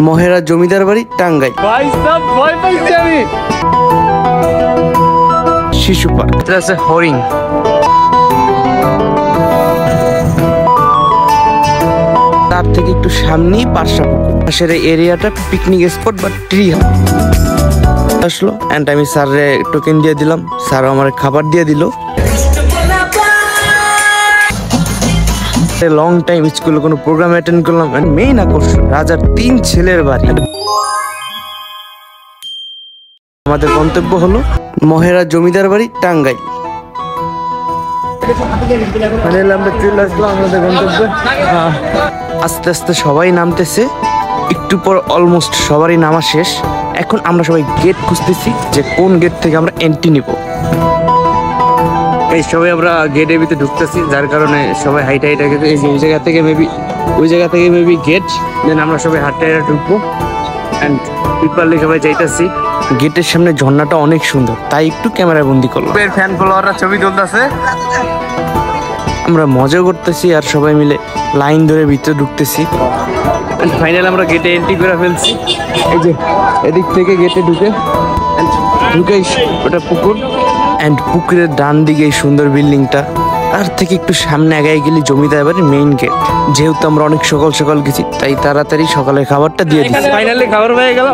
মহেরা জমিদার বাড়ি, টাঙ্গাইল। শিশু পার্ক আছে, হরিণ। তার থেকে একটু সামনেই পার্শা পুকুর। পাশের এরিয়াটা পিকনিক স্পট বা ট্রি আসলো। এন্ড আমি স্যারে টোকেন দিয়ে দিলাম, স্যার আমার খাবার দিয়ে দিল। লং টাইম স্কুলে কোনো প্রোগ্রাম অ্যাটেন্ড করলাম। মেইন আকর্ষণ রাজার 3 ছেলের বাড়ি। আমাদের গন্তব্য হলো মহেরা জমিদার বাড়ি, টাঙ্গাইল। আমরা চলে আসলাম আমাদের গন্তব্যে। আস্তে আস্তে সবাই নামতেছে, একটু পর অলমোস্ট সবারই নামা শেষ। এখন আমরা সবাই গেট খুঁজতেছি যে কোন গেট থেকে আমরা এন্ট্রি নিব। এই সবাই আমরা গেটের ভিতরে ঢুকতেছি, যার কারণে সবাই হাইট হাইট আগে ওই জায়গা থেকে মেবি গেট। দেন আমরা সবাই হাঁটতে হাঁটে ঢুকবো অ্যান্ড পিপারলি সবাই যাইতেছি। গেটের সামনে ঝর্ণাটা অনেক সুন্দর, তাই একটু ক্যামেরা বন্দি করলাম। ফ্যান ফলোয়াররা ছবি তুলতেছে, আমরা মজা করতেছি আর সবাই মিলে লাইন ধরে ভিতরে ঢুকতেছি। ফাইনাল আমরা গেটে এন্ট্রি করে ফেলছি। এই যে এদিক থেকে গেটে ঢুকে ওটা পুকুর, অ্যান্ড পুকুরের ডান দিকে এই সুন্দর বিল্ডিংটা। তার থেকে একটু সামনে আগায় গেলে জমিদার বাড়ির মেইন গেট। যেহেতু আমরা অনেক সকাল সকাল গেছি, তাই তাড়াতাড়ি সকালের খাবারটা দিয়ে দিচ্ছি। ফাইনালি খাবার হয়ে গেল।